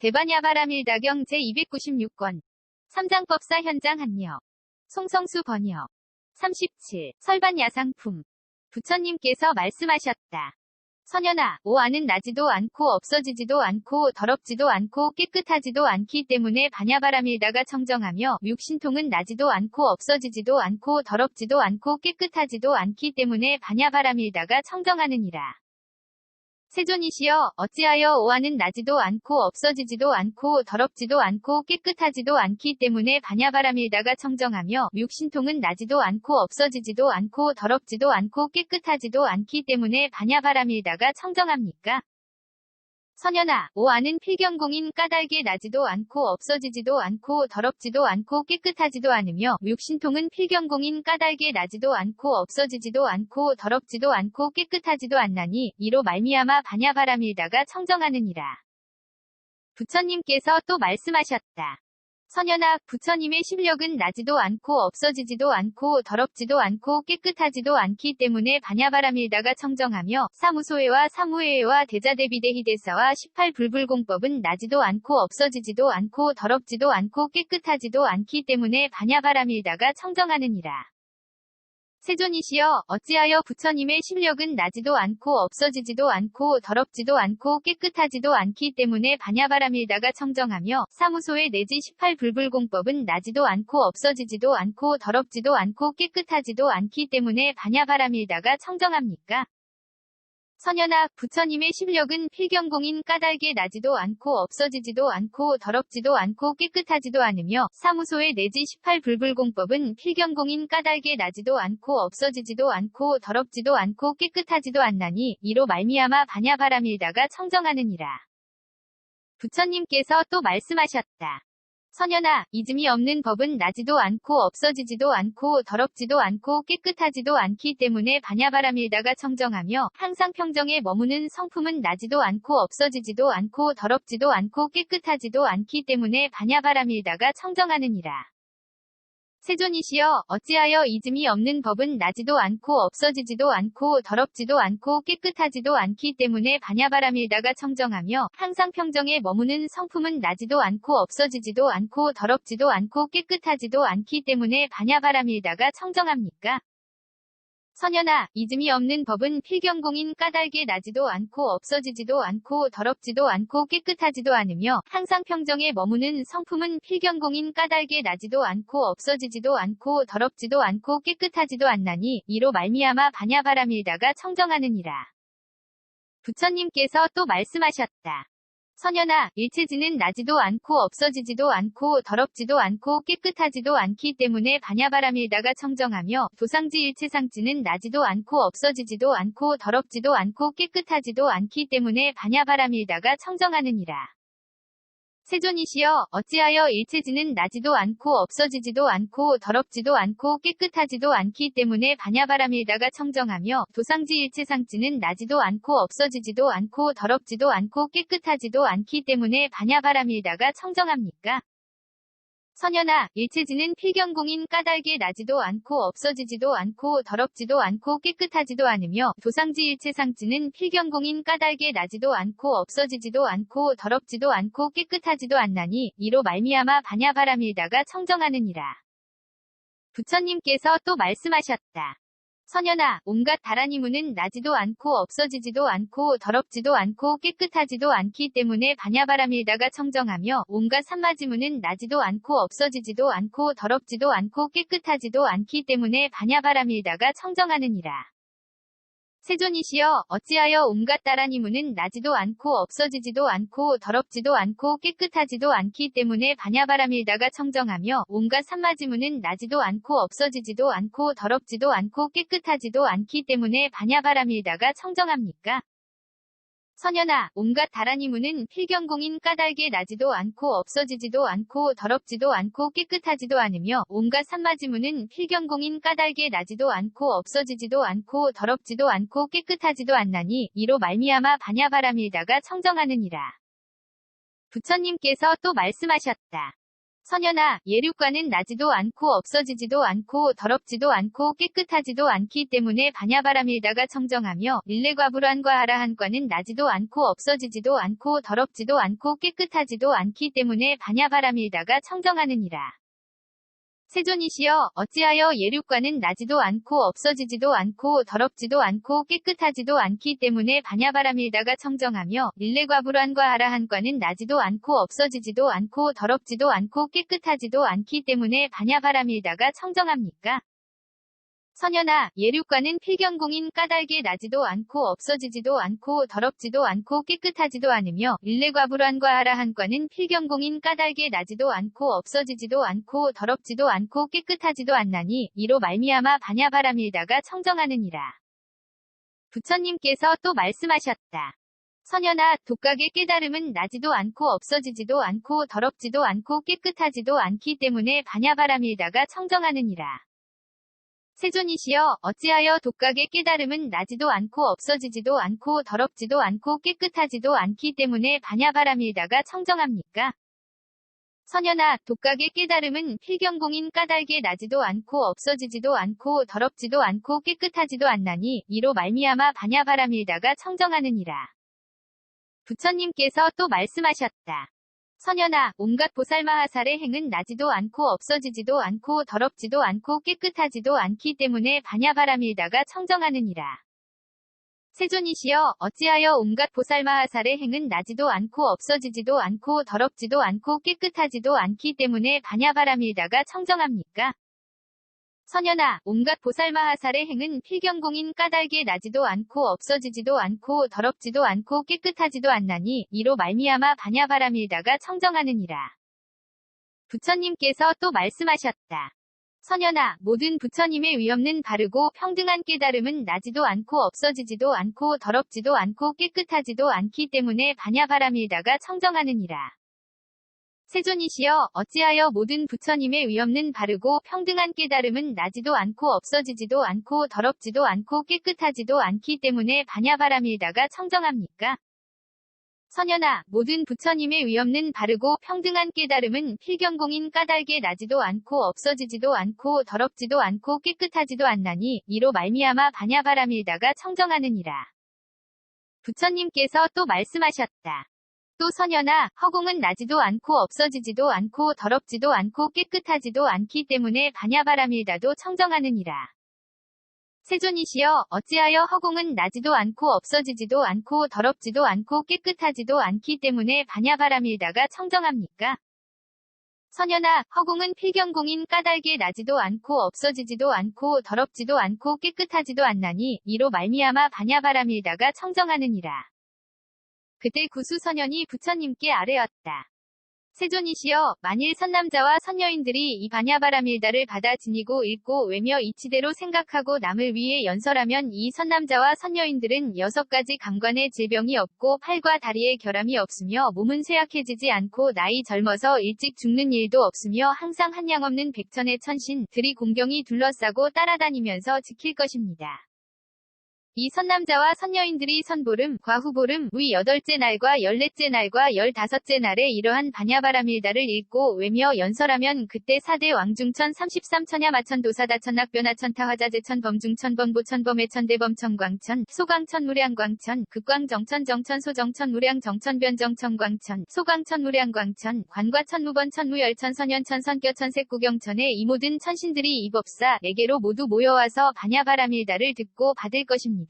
대반야바라밀다경 제296권. 삼장법사 현장 한여. 송성수 번역. 37. 설반야상품. 부처님께서 말씀하셨다. 선현아, 오아는 나지도 않고 없어지지도 않고 더럽지도 않고 깨끗하지도 않기 때문에 반야바라밀다가 청정하며 육신통은 나지도 않고 없어지지도 않고 더럽지도 않고 깨끗하지도 않기 때문에 반야바라밀다가 청정하느니라. 세존이시여, 어찌하여 오아는 나지도 않고 없어지지도 않고 더럽지도 않고 깨끗하지도 않기 때문에 반야바라밀다가 청정하며 육신통은 나지도 않고 없어지지도 않고 더럽지도 않고 깨끗하지도 않기 때문에 반야바라밀다가 청정합니까? 선현아, 오아는 필경공인 까닭에 나지도 않고 없어지지도 않고 더럽지도 않고 깨끗하지도 않으며 육신통은 필경공인 까닭에 나지도 않고 없어지지도 않고 더럽지도 않고 깨끗하지도 않나니 이로 말미암아 반야바라밀다가 청정하느니라. 부처님께서 또 말씀하셨다. 선현아, 부처님의 심력은 나지도 않고 없어지지도 않고 더럽지도 않고 깨끗하지도 않기 때문에 반야바라밀다가 청정하며 사무소회와 사무회와 대자대비대희대사와 18불불공법은 나지도 않고 없어지지도 않고 더럽지도 않고 깨끗하지도 않기 때문에 반야바라밀다가 청정하느니라. 세존이시여, 어찌하여 부처님의 심력은 나지도 않고 없어지지도 않고 더럽지도 않고 깨끗하지도 않기 때문에 반야바라밀다가 청정하며 사무소의 내지 18불불공법은 나지도 않고 없어지지도 않고 더럽지도 않고 깨끗하지도 않기 때문에 반야바라밀다가 청정합니까? 선현아, 부처님의 심력은 필경공인 까닭에 나지도 않고 없어지지도 않고 더럽지도 않고 깨끗하지도 않으며 사무소의 내지 18불불공법은 필경공인 까닭에 나지도 않고 없어지지도 않고 더럽지도 않고 깨끗하지도 않나니 이로 말미암아 반야바라밀다가 청정하느니라. 부처님께서 또 말씀하셨다. 선현아, 이즘이 없는 법은 나지도 않고 없어지지도 않고 더럽지도 않고 깨끗하지도 않기 때문에 반야바라밀다가 청정하며 항상 평정에 머무는 성품은 나지도 않고 없어지지도 않고 더럽지도 않고 깨끗하지도 않기 때문에 반야바라밀다가 청정하느니라. 세존이시여, 어찌하여 이즘이 없는 법은 나지도 않고 없어지지도 않고 더럽지도 않고 깨끗하지도 않기 때문에 반야바라밀다가 청정하며 항상 평정에 머무는 성품은 나지도 않고 없어지지도 않고 더럽지도 않고 깨끗하지도 않기 때문에 반야바라밀다가 청정합니까? 선현아, 이즘이 없는 법은 필경공인 까닭에 나지도 않고 없어지지도 않고 더럽지도 않고 깨끗하지도 않으며 항상 평정에 머무는 성품은 필경공인 까닭에 나지도 않고 없어지지도 않고 더럽지도 않고 깨끗하지도 않나니 이로 말미암아 반야바라밀다가 청정하느니라. 부처님께서 또 말씀하셨다. 선현아, 일체지는 나지도 않고 없어지지도 않고 더럽지도 않고 깨끗하지도 않기 때문에 반야바라밀다가 청정하며 도상지 일체상지는 나지도 않고 없어지지도 않고 더럽지도 않고 깨끗하지도 않기 때문에 반야바라밀다가 청정하느니라. 세존이시여, 어찌하여 일체지는 나지도 않고 없어지지도 않고 더럽지도 않고 깨끗하지도 않기 때문에 반야바라밀다가 청정하며 도상지 일체상지는 나지도 않고 없어지지도 않고 더럽지도 않고 깨끗하지도 않기 때문에 반야바라밀다가 청정합니까? 선현아, 일체지는 필경공인 까닭에 나지도 않고 없어지지도 않고 더럽지도 않고 깨끗하지도 않으며 도상지 일체상지는 필경공인 까닭에 나지도 않고 없어지지도 않고 더럽지도 않고 깨끗하지도 않나니 이로 말미암아 반야바라밀다가 청정하느니라. 부처님께서 또 말씀하셨다. 선현아, 온갖 다라니무는 나지도 않고 없어지지도 않고 더럽지도 않고 깨끗하지도 않기 때문에 반야바라밀다가 청정하며 온갖 산마지무는 나지도 않고 없어지지도 않고 더럽지도 않고 깨끗하지도 않기 때문에 반야바라밀다가 청정하느니라. 세존이시여, 어찌하여 온갖 다라니무는 나지도 않고 없어지지도 않고 더럽지도 않고 깨끗하지도 않기 때문에 반야바라밀다가 청정하며 온갖 산마지무는 나지도 않고 없어지지도 않고 더럽지도 않고 깨끗하지도 않기 때문에 반야바라밀다가 청정합니까? 선현아, 온갖 다라니무는 필경공인 까닭에 나지도 않고 없어지지도 않고 더럽지도 않고 깨끗하지도 않으며 온갖 산마지무는 필경공인 까닭에 나지도 않고 없어지지도 않고 더럽지도 않고 깨끗하지도 않나니 이로 말미암아 반야바라밀다가 청정하느니라. 부처님께서 또 말씀하셨다. 선연아, 예륙과는 나지도 않고 없어지지도 않고 더럽지도 않고 깨끗하지도 않기 때문에 반야바람일다가 청정하며 일레과불환과 아라한과는 나지도 않고 없어지지도 않고 더럽지도 않고 깨끗하지도 않기 때문에 반야바람일다가 청정하느니라. 세존이시여, 어찌하여 예륙과는 나지도 않고 없어지지도 않고 더럽지도 않고 깨끗하지도 않기 때문에 반야바람일다가 청정하며 일레과불환과 아라한과는 나지도 않고 없어지지도 않고 더럽지도 않고 깨끗하지도 않기 때문에 반야바람일다가 청정합니까? 선연아, 예륙과는 필경공인 까닭에 나지도 않고 없어지지도 않고 더럽지도 않고 깨끗하지도 않으며 일레과불환과 아라한과는 필경공인 까닭에 나지도 않고 없어지지도 않고 더럽지도 않고 깨끗하지도 않나니 이로 말미암아 반야바람일다가 청정하느니라. 부처님께서 또 말씀하셨다. 선연아, 독각의 깨달음은 나지도 않고 없어지지도 않고 더럽지도 않고 깨끗하지도 않기 때문에 반야바람일다가 청정하느니라. 세존이시여, 어찌하여 독각의 깨달음은 나지도 않고 없어지지도 않고 더럽지도 않고 깨끗하지도 않기 때문에 반야바람일다가 청정합니까? 선연아, 독각의 깨달음은 필경공인 까닭에 나지도 않고 없어지지도 않고 더럽지도 않고 깨끗하지도 않나니 이로 말미암아 반야바람일다가 청정하느니라. 부처님께서 또 말씀하셨다. 선연아, 온갖 보살마하살의 행은 나지도 않고 없어지지도 않고 더럽지도 않고 깨끗하지도 않기 때문에 반야바람일다가 청정하느니라. 세존이시여, 어찌하여 온갖 보살마하살의 행은 나지도 않고 없어지지도 않고 더럽지도 않고 깨끗하지도 않기 때문에 반야바람일다가 청정합니까? 선연아, 온갖 보살마하살의 행은 필경공인 까닭에 나지도 않고 없어지지도 않고 더럽지도 않고 깨끗하지도 않나니 이로 말미암아 반야바람일다가 청정하느니라. 부처님께서 또 말씀하셨다. 선연아, 모든 부처님의 위없는 바르고 평등한 깨달음은 나지도 않고 없어지지도 않고 더럽지도 않고 깨끗하지도 않기 때문에 반야바람일다가 청정하느니라. 세존이시여, 어찌하여 모든 부처님의 위없는 바르고 평등한 깨달음은 나지도 않고 없어지지도 않고 더럽지도 않고 깨끗하지도 않기 때문에 반야바람일다가 청정합니까? 선연아, 모든 부처님의 위없는 바르고 평등한 깨달음은 필경공인 까닭에 나지도 않고 없어지지도 않고 더럽지도 않고 깨끗하지도 않나니 이로 말미암아 반야바람일다가 청정하느니라. 부처님께서 또 말씀하셨다. 또 선연아, 허공은 나지도 않고 없어지지도 않고 더럽지도 않고 깨끗하지도 않기 때문에 반야바람일다도 청정하느니라. 세존이시여, 어찌하여 허공은 나지도 않고 없어지지도 않고 더럽지도 않고 깨끗하지도 않기 때문에 반야바람일다가 청정합니까? 선연아, 허공은 필경공인 까닭에 나지도 않고 없어지지도 않고 더럽지도 않고 깨끗하지도 않나니 이로 말미암아 반야바람일다가 청정하느니라. 그때 구수선연이 부처님께 아뢰었다. 세존이시여, 만일 선남자와 선여인들이 이 반야바람일다를 받아 지니고 읽고 외며 이치대로 생각하고 남을 위해 연설하면 이 선남자와 선여인들은 6가지 감관의 질병이 없고 팔과 다리에 결함이 없으며 몸은 쇠약해지지 않고 나이 젊어서 일찍 죽는 일도 없으며 항상 한량없는 백천의 천신들이 공경이 둘러싸고 따라다니면서 지킬 것입니다. 이 선남자와 선여인들이 선보름, 과후보름, 위 8째 날과 14째 날과 15째 날에 이러한 반야바람일다를 읽고 외며 연설하면 그때 4대 왕중천 33천야 마천도사다천낙변하천타 화자재천 범중천 범보천 범해천 대범천 광천 소광천 무량광천 극광정천 정천 소정천 무량정천 변정천 광천 소광천 무량광천 관과천 무번천 무열천 선연천 선껴천 색구경천에 이 모든 천신들이 이 법사에게로 모두 모여와서 반야바람일다를 듣고 받을 것입니다.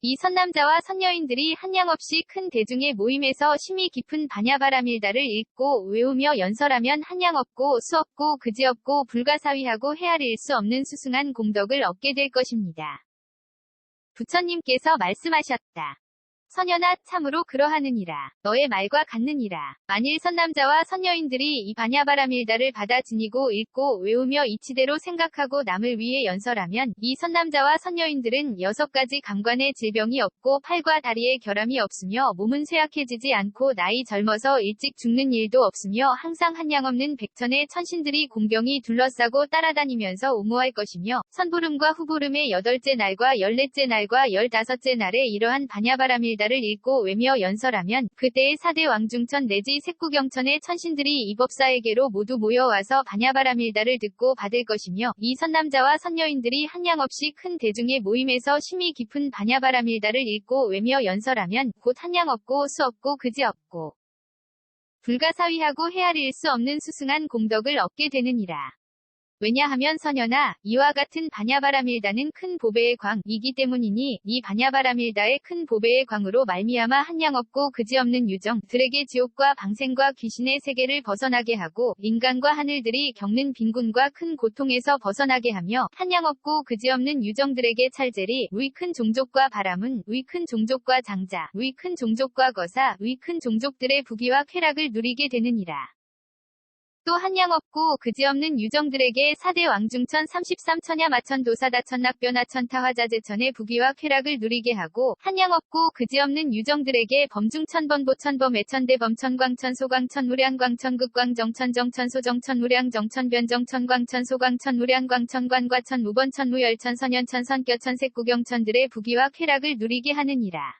이 선남자와 선여인들이 한량없이 큰 대중의 모임에서 심히 깊은 반야바람일다를 읽고 외우며 연설하면 한량없고 수없고 그지없고 불가사의하고 헤아릴 수 없는 수승한 공덕을 얻게 될 것입니다. 부처님께서 말씀하셨다. 선연아, 참으로 그러하느니라. 너의 말과 같느니라. 만일 선남자와 선여인들이 이 반야바람일다를 받아 지니고 읽고 외우며 이치대로 생각하고 남을 위해 연설하면 이 선남자와 선여인들은 6가지 감관의 질병이 없고 팔과 다리에 결함이 없으며 몸은 쇠약해지지 않고 나이 젊어서 일찍 죽는 일도 없으며 항상 한량없는 백천의 천신들이 공경이 둘러싸고 따라다니면서 옹호할 것이며 선보름과 후보름의 8째 날과 14째 날과 15째 날에 이러한 반야바람일다 바라밀다를 읽고 외며 연설하면 그때의 4대 왕중천 내지 색구경천의 천신들이 이 법사에게로 모두 모여와서 바냐바라밀다를 듣고 받을 것이며 이 선남자와 선여인들이 한량없이 큰 대중의 모임에서 심히 깊은 바냐바라밀다를 읽고 외며 연설하면 곧 한량없고 수없고 그지없고 불가사위하고 헤아릴 수 없는 수승한 공덕을 얻게 되느니라. 왜냐하면 선연아 이와 같은 바냐바라밀다는 큰 보배의 광이기 때문이니 이 바냐바라밀다의 큰 보배의 광으로 말미암아 한량없고 그지없는 유정들에게 지옥과 방생과 귀신의 세계를 벗어나게 하고 인간과 하늘들이 겪는 빈곤과 큰 고통에서 벗어나게 하며 한량없고 그지없는 유정들에게 찰제리 위 큰 종족과 바람은 위 큰 종족과 장자 위 큰 종족과 거사 위 큰 종족들의 부귀와 쾌락을 누리게 되느니라. 또 한량없고 그지없는 유정들에게 4대 왕중천 33천야 마천 도사다천 낙변하천 타화자재천의 부귀와 쾌락을 누리게 하고 한량없고 그지없는 유정들에게 범중천 번보천 범해천대 범천 광천 소광천 무량광천 극광정천 정천 소정천 무량정천 변정천 광천 소광천 무량광천 관과천 무번천 무열천 선연천 선껴천 색구경천들의 부귀와 쾌락을 누리게 하느니라.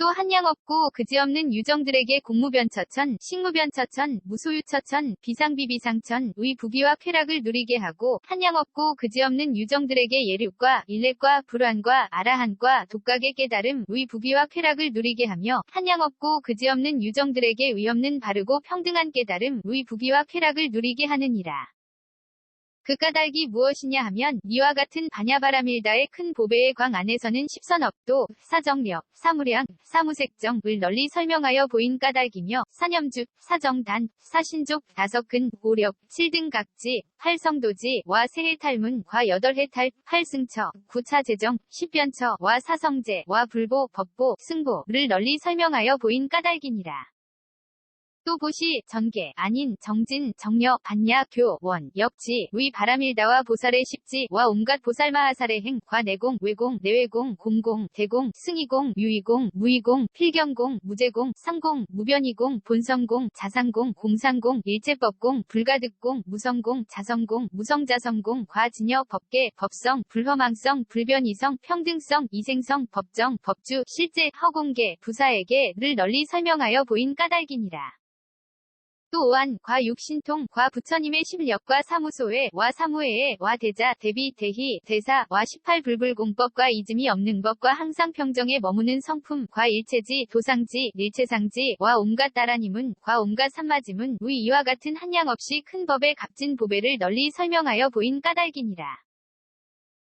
또 한량없고 그지없는 유정들에게 공무변처천, 식무변처천, 무소유처천, 비상비비상천, 의 부귀와 쾌락을 누리게 하고 한량없고 그지없는 유정들에게 예륙과 일렉과 불환과 아라한과 독각의 깨달음, 의 부귀와 쾌락을 누리게 하며 한량없고 그지없는 유정들에게 위없는 바르고 평등한 깨달음, 의 부귀와 쾌락을 누리게 하느니라. 그 까닭이 무엇이냐 하면 이와 같은 바냐바라밀다의 큰 보배의 광 안에서는 십선업도, 사정력, 사무량, 사무색정을 널리 설명하여 보인 까닭이며 사념주, 사정단, 사신족, 다섯근, 오력, 칠등각지, 팔성도지와 세해탈문, 과 여덟해탈, 팔승처, 구차재정, 십변처와 사성제와 불보, 법보, 승보를 널리 설명하여 보인 까닭이니라. 또 보시, 전계, 안인, 정진, 정려, 반야, 교, 원, 역지, 위 바라밀다와 보살의 십지와 온갖 보살마하살의 행, 과 내공, 외공, 내외공, 공공, 대공, 승이공, 유이공, 무이공, 필경공, 무제공, 상공, 무변이공, 본성공, 자상공, 공상공, 일체법공, 불가득공, 무성공, 자성공, 무성자성공, 과 진여, 법계, 법성, 불허망성, 불변이성, 평등성, 이생성, 법정, 법주, 실제, 허공계, 부사에게를 널리 설명하여 보인 까닭이니라. 또 오한, 과 육신통, 과 부처님의 실력과 사무소회, 와 사무회에, 와 대자, 대비, 대희, 대사, 와 18불불공법과 이즘이 없는 법과 항상 평정에 머무는 성품, 과 일체지, 도상지, 일체상지, 와 온갖 따라님은, 과 온갖 삼마짐은, 위 이와 같은 한량없이 큰 법의 값진 보배를 널리 설명하여 보인 까닭이니라.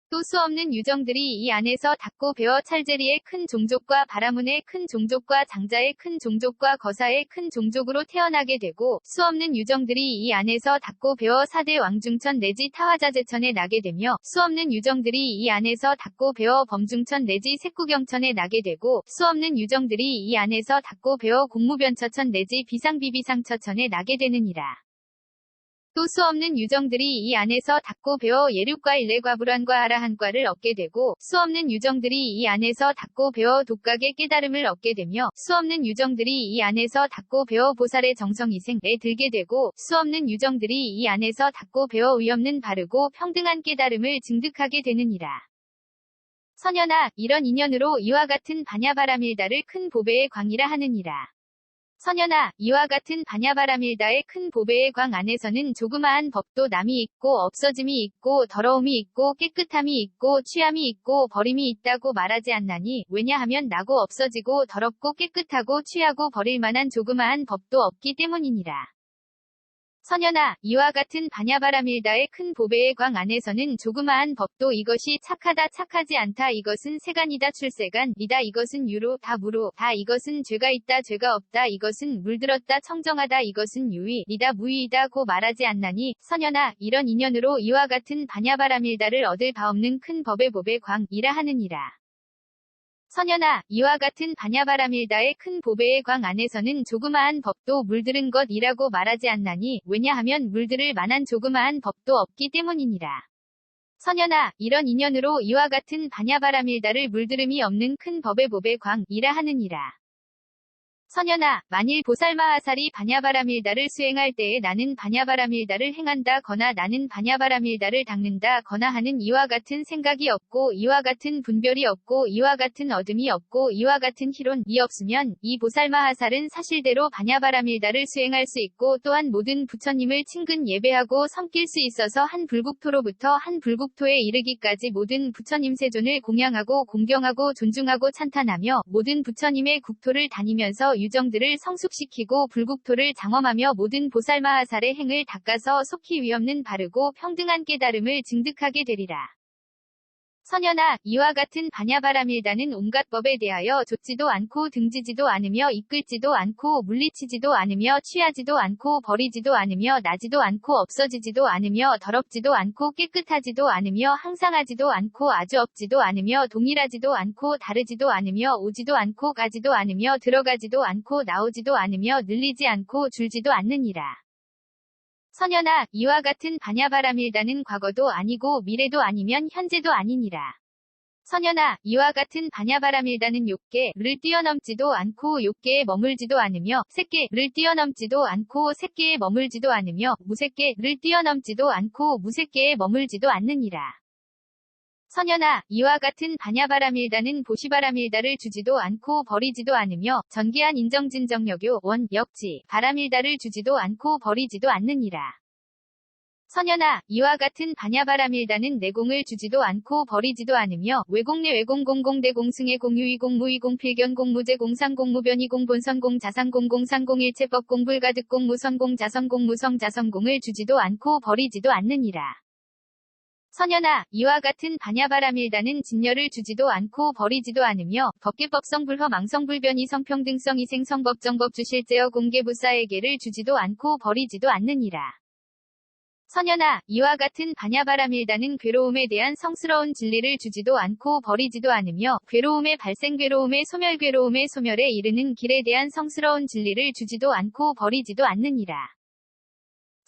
또 수없는 유정들이 이 안에서 닦고 배워 찰제리의 큰 종족과 바라문의 큰 종족과 장자의 큰 종족과 거사의 큰 종족으로 태어나게 되고 수없는 유정들이 이 안에서 닦고 배워 4대 왕중천 내지 타화자재천에 나게 되며 수없는 유정들이 이 안에서 닦고 배워 범중천 내지 색구경천에 나게 되고 수없는 유정들이 이 안에서 닦고 배워 공무변처천 내지 비상비비상처천에 나게 되느니라. 또 수없는 유정들이 이 안에서 닦고 배워 예륙과 일레과 불환과 아라한과를 얻게 되고 수없는 유정들이 이 안에서 닦고 배워 독각의 깨달음을 얻게 되며 수없는 유정들이 이 안에서 닦고 배워 보살의 정성이생에 들게 되고 수없는 유정들이 이 안에서 닦고 배워 위없는 바르고 평등한 깨달음을 증득하게 되느니라. 선연아, 이런 인연으로 이와 같은 바냐바라밀다를 큰 보배의 광이라 하느니라. 선연아, 이와 같은 바냐바라밀다의 큰 보배의 광 안에서는 조그마한 법도 남이 있고 없어짐이 있고 더러움이 있고 깨끗함이 있고 취함이 있고 버림이 있다고 말하지 않나니 왜냐하면 나고 없어지고 더럽고 깨끗하고 취하고 버릴 만한 조그마한 법도 없기 때문이니라. 선연아, 이와 같은 바냐바라밀다의 큰 보배의 광 안에서는 조그마한 법도 이것이 착하다 착하지 않다 이것은 세간이다 출세간이다 이것은 유로 다 무로 다 이것은 죄가 있다 죄가 없다 이것은 물들었다 청정하다 이것은 유의이다 무의이다 고 말하지 않나니 선연아, 이런 인연으로 이와 같은 바냐바라밀다를 얻을 바 없는 큰 법의 광이라 하느니라. 선연아, 이와 같은 바냐바라밀다의 큰 보배의 광 안에서는 조그마한 법도 물들은 것이라고 말하지 않나니 왜냐하면 물들을 만한 조그마한 법도 없기 때문이니라. 선연아, 이런 인연으로 이와 같은 바냐바라밀다를 물들음이 없는 큰 법의 광이라 하느니라. 선연아, 만일 보살마하살이 반야바라밀다를 수행할 때에 나는 반야바라밀다를 행한다 거나 나는 반야바라밀다를 닦는다 거나 하는 이와 같은 생각이 없고 이와 같은 분별이 없고 이와 같은 어둠이 없고 이와 같은 희론이 없으면 이 보살마하살은 사실대로 반야바라밀다를 수행할 수 있고 또한 모든 부처님을 친근 예배하고 섬길 수 있어서 한 불국토로부터 한 불국토에 이르기까지 모든 부처님 세존을 공양하고 공경하고 존중하고 찬탄하며 모든 부처님의 국토를 다니면서 유정들을 성숙시키고 불국토를 장엄하며 모든 보살마하살의 행을 닦아서 속히 위없는 바르고 평등한 깨달음을 증득하게 되리라. 선연아, 이와 같은 반야바라밀다는 온갖 법에 대하여 좇지도 않고 등지지도 않으며 이끌지도 않고 물리치지도 않으며 취하지도 않고 버리지도 않으며 나지도 않고 없어지지도 않으며 더럽지도 않고 깨끗하지도 않으며 항상하지도 않고 아주 없지도 않으며 동일하지도 않고 다르지도 않으며 오지도 않고 가지도 않으며 들어가지도 않고 나오지도 않으며 늘리지 않고 줄지도 않느니라. 선연아, 이와 같은 반야바라밀다는 과거도 아니고 미래도 아니면 현재도 아니니라. 선연아, 이와 같은 반야바라밀다는 욕계를 뛰어넘지도 않고 욕계에 머물지도 않으며 색계를 뛰어넘지도 않고 색계에 머물지도 않으며 무색계를 뛰어넘지도 않고 무색계에 머물지도 않느니라. 선연아, 이와 같은 반야바라밀다는 보시바라밀다를 주지도 않고 버리지도 않으며 전기한 인정진정력요 원역지 바라밀다를 주지도 않고 버리지도 않느니라. 선연아, 이와 같은 반야바라밀다는 내공을 주지도 않고 버리지도 않으며 외공내 외공공공대 공승의 공유이공 무이공 필견 공무제 공상 공무변이 공본선 공자상 공공상 공일체법 공불가득 공무선 공자선 공무성 자선공을 주지도 않고 버리지도 않느니라. 선연아, 이와 같은 반야바라밀다는 진열을 주지도 않고 버리지도 않으며 법계법성 불허 망성불변이 성평등성 이생성법정법 주실제어 공개부사에게를 주지도 않고 버리지도 않느니라. 선연아, 이와 같은 반야바라밀다는 괴로움에 대한 성스러운 진리를 주지도 않고 버리지도 않으며 괴로움의 발생 괴로움의 소멸 괴로움의 소멸에 이르는 길에 대한 성스러운 진리를 주지도 않고 버리지도 않느니라.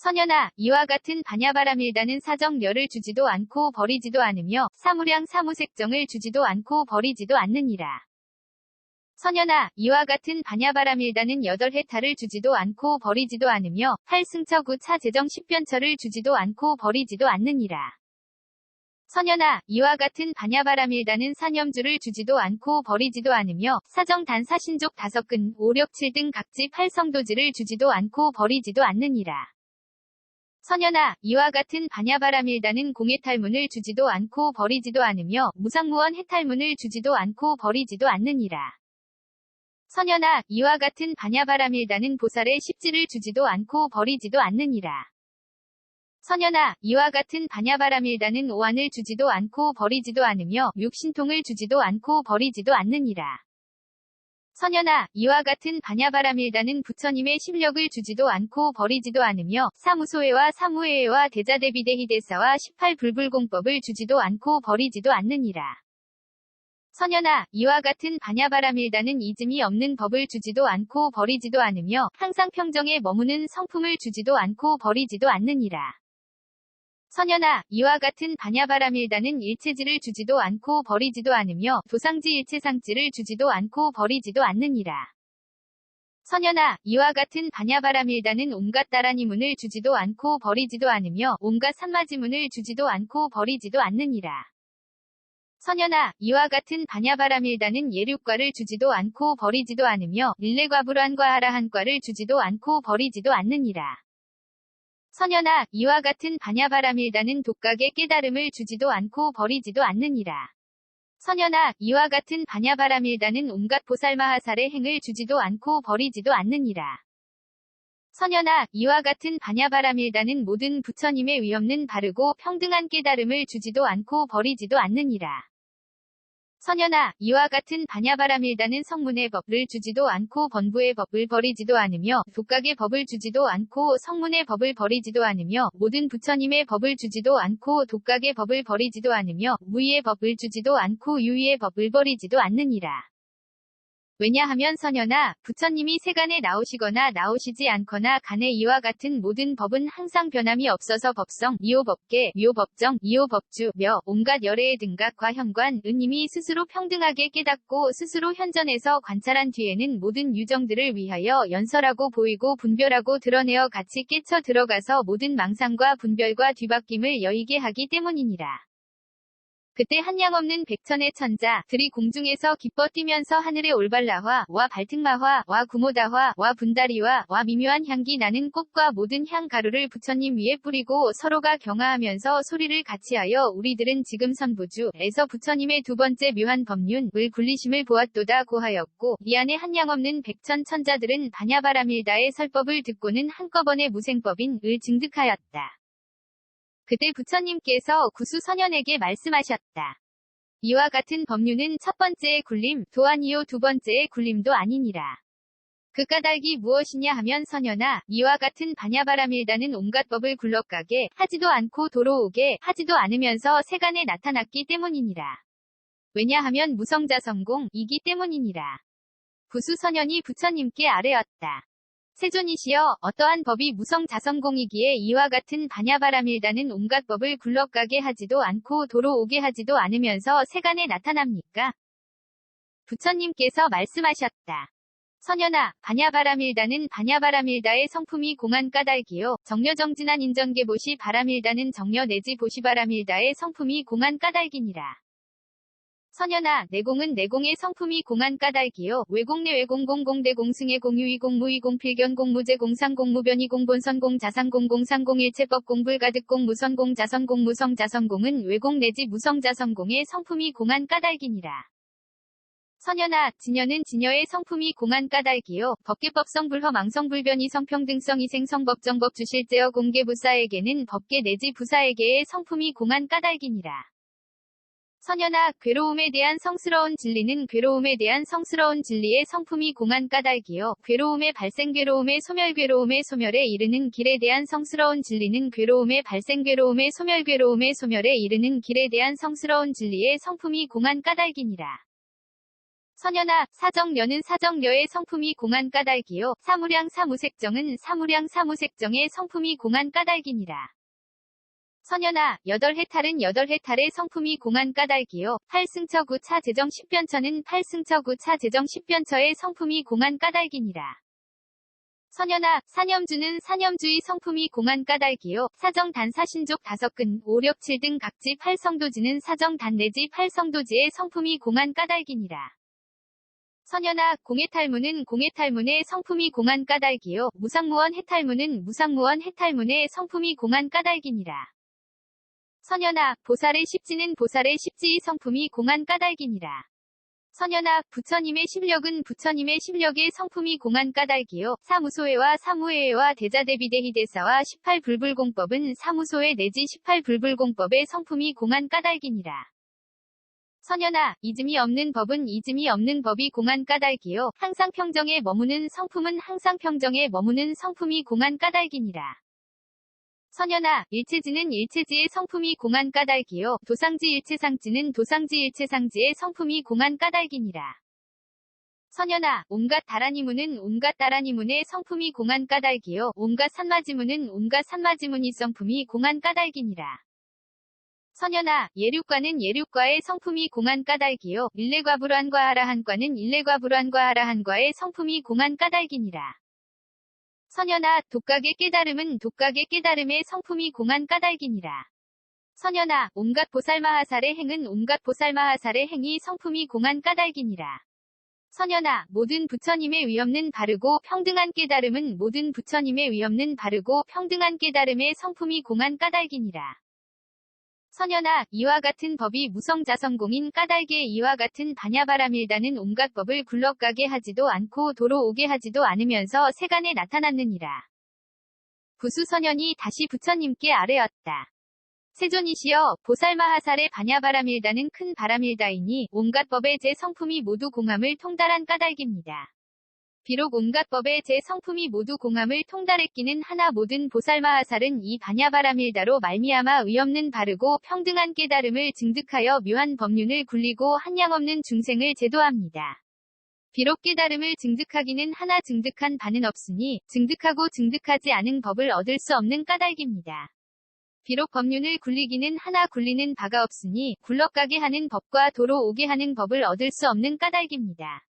선연아, 이와 같은 반야바라밀다는 사정려를 주지도 않고 버리지도 않으며 사무량 사무색정을 주지도 않고 버리지도 않느니라. 선연아, 이와 같은 반야바라밀다는 8해탈을 주지도 않고 버리지도 않으며 8승처 9차 재정 10변처를 주지도 않고 버리지도 않느니라. 선연아, 이와 같은 반야바라밀다는 사념주를 주지도 않고 버리지도 않으며 사정 단사신족 5근 5, 6, 7등 각지 8성도지를 주지도 않고 버리지도 않느니라. 선연아, 이와 같은 반야바라밀다는 공해탈문을 주지도 않고 버리지도 않으며 무상무원 해탈문을 주지도 않고 버리지도 않느니라. 선연아, 이와 같은 반야바라밀다는 보살의 십지를 주지도 않고 버리지도 않느니라. 선연아, 이와 같은 반야바라밀다는 오한을 주지도 않고 버리지도 않으며 육신통을 주지도 않고 버리지도 않느니라. 선연아, 이와 같은 반야바라밀다는 부처님의 심력을 주지도 않고 버리지도 않으며 사무소회와 사무회회와 대자대비대희대사와 18불불공법을 주지도 않고 버리지도 않느니라. 선연아, 이와 같은 반야바라밀다는 이즘이 없는 법을 주지도 않고 버리지도 않으며 항상 평정에 머무는 성품을 주지도 않고 버리지도 않느니라. 선연아, 이와 같은 반야바라밀다는 일체지를 주지도 않고 버리지도 않으며 도상지 일체상지를 주지도 않고 버리지도 않느니라. 선연아, 이와 같은 반야바라밀다는 온갖 따라니문을 주지도 않고 버리지도 않으며 온갖 산마지문을 주지도 않고 버리지도 않느니라. 선연아, 이와 같은 반야바라밀다는 예륙과를 주지도 않고 버리지도 않으며 일레과불환과 하라한과를 주지도 않고 버리지도 않느니라. 선연아, 이와 같은 반야바라밀다는 독각의 깨달음을 주지도 않고 버리지도 않느니라. 선연아, 이와 같은 반야바라밀다는 온갖 보살마하살의 행을 주지도 않고 버리지도 않느니라. 선연아, 이와 같은 반야바라밀다는 모든 부처님의 위없는 바르고 평등한 깨달음을 주지도 않고 버리지도 않느니라. 선연아, 이와 같은 반야바라밀다는 성문의 법을 주지도 않고 번부의 법을 버리지도 않으며 독각의 법을 주지도 않고 성문의 법을 버리지도 않으며 모든 부처님의 법을 주지도 않고 독각의 법을 버리지도 않으며 무의의 법을 주지도 않고 유의의 법을 버리지도 않느니라. 왜냐하면 선현아, 부처님이 세간에 나오시거나 나오시지 않거나 간에 이와 같은 모든 법은 항상 변함이 없어서 법성, 이호법계, 묘법정, 이호법주, 며, 온갖 열애의 등각과 현관, 은님이 스스로 평등하게 깨닫고 스스로 현전에서 관찰한 뒤에는 모든 유정들을 위하여 연설하고 보이고 분별하고 드러내어 같이 깨쳐 들어가서 모든 망상과 분별과 뒤바뀜을 여의게 하기 때문이니라. 그때 한량없는 백천의 천자들이 공중에서 기뻐 뛰면서 하늘의 올발라화, 와 발특마화, 와 구모다화, 와 분다리와, 와 미묘한 향기 나는 꽃과 모든 향가루를 부처님 위에 뿌리고 서로가 경화하면서 소리를 같이하여 우리들은 지금 선부주에서 부처님의 두 번째 묘한 법륜을 굴리심을 보았도다 고하였고, 이 안에 한량없는 백천 천자들은 반야바라밀다의 설법을 듣고는 한꺼번에 무생법인 을 증득하였다. 그때 부처님께서 구수선현에게 말씀하셨다. 이와 같은 법륜은 첫 번째의 굴림, 도아니요 두 번째의 굴림도 아니니라. 그 까닭이 무엇이냐 하면 선현아, 이와 같은 반야바라밀다는 온갖 법을 굴러가게 하지도 않고 도로오게 하지도 않으면서 세간에 나타났기 때문이니라. 왜냐하면 무성자성공이기 때문이니라. 구수선현이 부처님께 아뢰었다. 세존이시여, 어떠한 법이 무성자성공이기에 이와 같은 반야바라밀다는 온갖 법을 굴러가게 하지도 않고 도로 오게 하지도 않으면서 세간에 나타납니까? 부처님께서 말씀하셨다. 선현아, 반야바라밀다는 반야바라밀다의 성품이 공한 까닭이요. 정려정진한 인정계보시 바라밀다는 정려 내지 보시바라밀다의 성품이 공한 까닭이니라. 선현아, 내공은 내공의 성품이 공한 까닭이요. 외공 내외공 공공대 공승의 공유이 공무이 공필견 공무제 공상 공무변이 공본선 공자상 공공상 공일체법 공불가득 공무선 공자선 공무성 자선공은 외공 내지 무성 자선공의 성품이 공한 까닭이니라. 선현아, 진여는 진여의 성품이 공한 까닭이요. 법계법성 불허 망성 불변이 성평등성 이생성 법정법 주실제어 공계 부사에게는 법계 내지 부사에게의 성품이 공한 까닭이니라. 선현아, 괴로움에 대한 성스러운 진리는 괴로움에 대한 성스러운 진리의 성품이 공한 까닭이요. 괴로움의 발생 괴로움의 소멸 괴로움의 소멸에 이르는 길에 대한 성스러운 진리는 괴로움의 발생 괴로움의 소멸 괴로움의 소멸에 이르는 길에 대한 성스러운 진리의 성품이 공한 까닭이니라. 선현아, 사정려는 사정려의 성품이 공한 까닭이요. 사무량 사무색정은 사무량 사무색정의 성품이 공한 까닭이니라. 선현아, 여덟해탈은 여덟해탈의 성품이 공한 까닭이요. 팔승처 구차 제정 십변처는 팔승처 구차 제정 십변처의 성품이 공한 까닭이니라. 선현아, 사념주는 사념주의 성품이 공한 까닭이요. 사정단 사신족 다섯근 오력칠 등 각지 팔성도지는 사정단 내지 팔성도지의 성품이 공한 까닭이니라. 선현아, 공해탈문은 공해탈문의 성품이 공한 까닭이요. 무상무원 해탈문은 무상무원 해탈문의 성품이 공한 까닭이니라. 선현아, 보살의 십지는 보살의 십지의 성품이 공한 까닭이니라. 선현아, 부처님의 십력은 부처님의 십력의 성품이 공한 까닭이요. 사무소회와 사무회와 대자대비대희대사와 18불불공법은 사무소회 내지 18불불공법의 성품이 공한 까닭이니라. 선현아, 이즘이 없는 법은 이즘이 없는 법이 공한 까닭이요. 항상 평정에 머무는 성품은 항상 평정에 머무는 성품이 공한 까닭이니라. 선현아, 일체지는 일체지의 성품이 공한 까닭이요. 도상지 일체상지는 도상지 일체상지의 성품이 공한 까닭이니라. 선현아, 온갖 다라니문은 온갖 다라니문의 성품이 공한 까닭이요. 온갖 산마지문은 온갖 산마지문의 성품이 공한 까닭이니라. 선현아, 예륙과는 예륙과의 성품이 공한 까닭이요. 일레과불환과 하라한과는 일레과불환과 하라한과의 성품이 공한 까닭이니라. 선현아, 독각의 깨달음은 독각의 깨달음의 성품이 공한 까닭이니라. 선현아, 온갖 보살마하살의 행은 온갖 보살마하살의 행이 성품이 공한 까닭이니라. 선현아, 모든 부처님의 위없는 바르고 평등한 깨달음은 모든 부처님의 위없는 바르고 평등한 깨달음의 성품이 공한 까닭이니라. 선현아, 이와 같은 법이 무성자성공인 까닭에 이와 같은 반야바라밀다는 온갖 법을 굴러가게 하지도 않고 도로 오게 하지도 않으면서 세간에 나타났느니라. 구수선현이 다시 부처님께 아뢰었다. 세존이시여, 보살마하살의 반야바라밀다는 큰 바라밀다이니 온갖 법의 제 성품이 모두 공함을 통달한 까닭입니다. 비록 온갖 법의 제 성품이 모두 공함을 통달했기는 하나 모든 보살마하살은 이 반야바라밀다로 말미암아 의없는 바르고 평등한 깨달음을 증득하여 묘한 법륜을 굴리고 한량없는 중생을 제도합니다. 비록 깨달음을 증득하기는 하나 증득한 바는 없으니 증득하고 증득하지 않은 법을 얻을 수 없는 까닭입니다. 비록 법륜을 굴리기는 하나 굴리는 바가 없으니 굴러가게 하는 법과 도로 오게 하는 법을 얻을 수 없는 까닭입니다.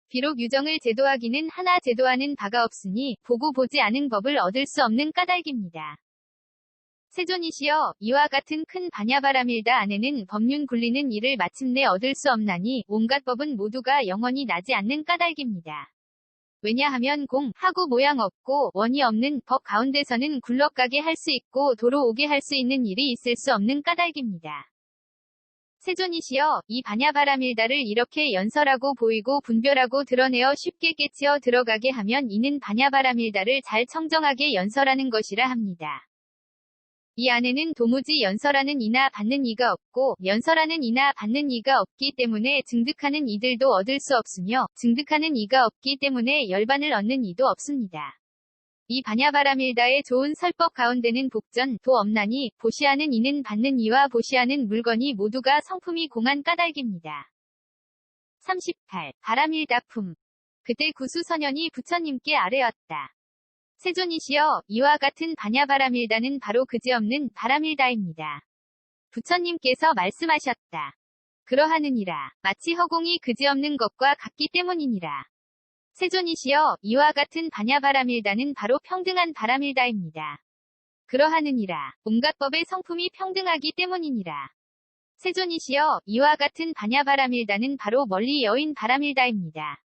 비록 유정을 제도하기는 하나 제도하는 바가 없으니 보고 보지 않은 법을 얻을 수 없는 까닭입니다. 세존이시여 이와 같은 큰 반야바라밀다 안에는 법륜 굴리는 일을 마침내 얻을 수 없나니 온갖 법은 모두가 영원히 나지 않는 까닭입니다. 왜냐하면 공, 하고 모양 없고 원이 없는 법 가운데서는 굴러가게 할 수 있고 도로 오게 할 수 있는 일이 있을 수 없는 까닭입니다. 세존이시여 이 반야바라밀다를 이렇게 연설하고 보이고 분별하고 드러내어 쉽게 깨치어 들어가게 하면 이는 반야바라밀다를 잘 청정하게 연설하는 것이라 합니다. 이 안에는 도무지 연설하는 이나 받는 이가 없고 연설하는 이나 받는 이가 없기 때문에 증득하는 이들도 얻을 수 없으며 증득하는 이가 없기 때문에 열반을 얻는 이도 없습니다. 이 반야바라밀다의 좋은 설법 가운데는 복전, 도 없나니 보시하는 이는 받는 이와 보시하는 물건이 모두가 성품이 공한 까닭입니다. 38. 바라밀다품. 그때 구수선현이 부처님께 아뢰었다. 세존이시여 이와 같은 반야바라밀다는 바로 그지없는 바라밀다입니다. 부처님께서 말씀하셨다. 그러하느니라. 마치 허공이 그지없는 것과 같기 때문이니라. 세존이시여 이와 같은 반야바라밀다는 바로 평등한 바라밀다입니다. 그러하느니라. 온갖 법의 성품이 평등하기 때문이니라. 세존이시여 이와 같은 반야바라밀다는 바로 멀리 여인 바라밀다입니다.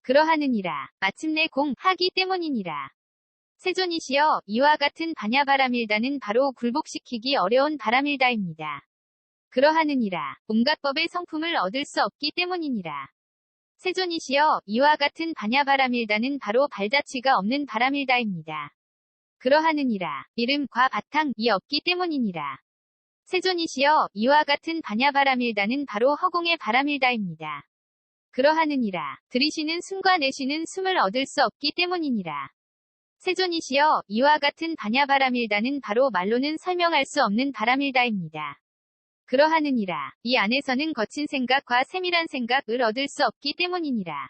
그러하느니라. 마침내 공하기 때문이니라. 세존이시여 이와 같은 반야바라밀다는 바로 굴복시키기 어려운 바라밀다입니다. 그러하느니라. 온갖 법의 성품을 얻을 수 없기 때문이니라. 세존이시여 이와 같은 반야바라밀다는 바로 발자취가 없는 바라밀다입니다. 그러하느니라. 이름과 바탕이 없기 때문이니라. 세존이시여 이와 같은 반야바라밀다는 바로 허공의 바라밀다입니다. 그러하느니라. 들이쉬는 숨과 내쉬는 숨을 얻을 수 없기 때문이니라. 세존이시여 이와 같은 반야바라밀다는 바로 말로는 설명할 수 없는 바라밀다입니다. 그러하느니라. 이 안에서는 거친 생각과 세밀한 생각을 얻을 수 없기 때문이니라.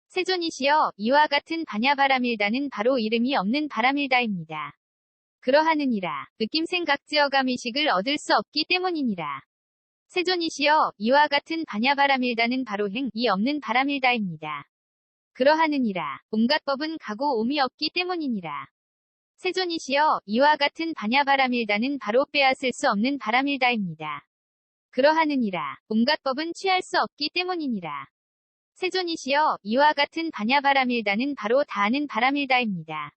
세존이시여 이와 같은 반야바라밀다는 바로 이름이 없는 바라밀다입니다. 그러하느니라. 느낌생각지어감의식을 얻을 수 없기 때문이니라. 세존이시여 이와 같은 반야바라밀다는 바로 행이 없는 바라밀다입니다. 그러하느니라. 온갖 법은 가고 옴이 없기 때문이니라. 세존이시여 이와 같은 반야바라밀다는 바로 빼앗을 수 없는 바라밀다입니다. 그러하느니라. 온갖 법은 취할 수 없기 때문이니라. 세존이시여 이와 같은 반야바라밀다는 바로 다하는 바라밀다입니다.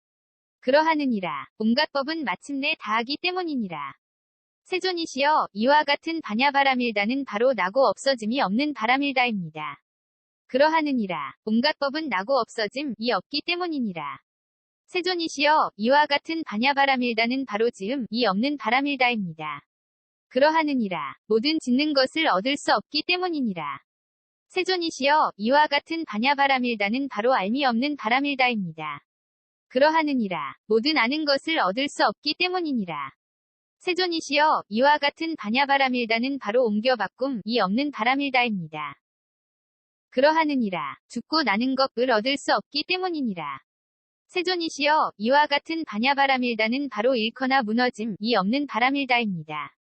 그러하느니라. 온갖 법은 마침내 다하기 때문이니라. 세존이시여 이와 같은 반야바라밀다는 바로 나고 없어짐이 없는 바라밀다입니다. 그러하느니라. 온갖 법은 나고 없어짐이 없기 때문이니라. 세존이시여 이와 같은 반야바라밀다는 바로 지음이 없는 바라밀다입니다. 그러하느니라. 모든 짓는 것을 얻을 수 없기 때문이니라. 세존이시여 이와 같은 반야바라밀다는 바로 알미 없는 바라밀다입니다. 그러하느니라. 모든 아는 것을 얻을 수 없기 때문이니라. 세존이시여 이와 같은 반야바라밀다는 바로 옮겨 바꿈이 없는 바라밀다입니다. 그러하느니라. 죽고 나는 것을 얻을 수 없기 때문이니라. 세존이시여 이와 같은 반야바라밀다는 바로 잃거나 무너짐이 없는 바라밀다입니다.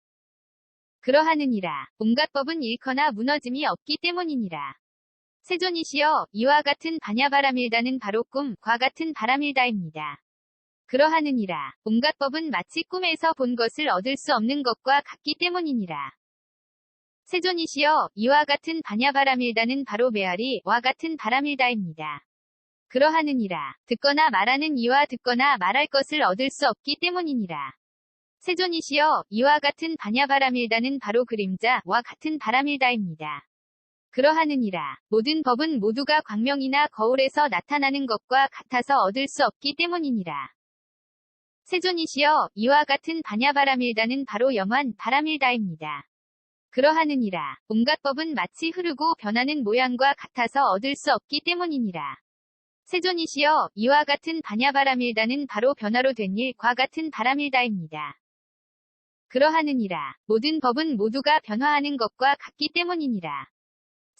그러하느니라. 온갖 법은 잃거나 무너짐이 없기 때문이니라. 세존이시여 이와 같은 반야바라밀다는 바로 꿈과 같은 바라밀다입니다. 그러하느니라. 온갖 법은 마치 꿈에서 본 것을 얻을 수 없는 것과 같기 때문이니라. 세존이시여 이와 같은 반야바라밀다는 바로 메아리와 같은 바라밀다입니다. 그러하느니라. 듣거나 말하는 이와 듣거나 말할 것을 얻을 수 없기 때문이니라. 세존이시여 이와 같은 반야바라밀다는 바로 그림자와 같은 바라밀다입니다. 그러하느니라. 모든 법은 모두가 광명이나 거울에서 나타나는 것과 같아서 얻을 수 없기 때문이니라. 세존이시여 이와 같은 반야바라밀다는 바로 영원 바라밀다입니다. 그러하느니라. 온갖 법은 마치 흐르고 변하는 모양과 같아서 얻을 수 없기 때문이니라. 세존이시여 이와 같은 반야바라밀다는 바로 변화로 된 일과 같은 바라밀다입니다. 그러하느니라. 모든 법은 모두가 변화하는 것과 같기 때문이니라.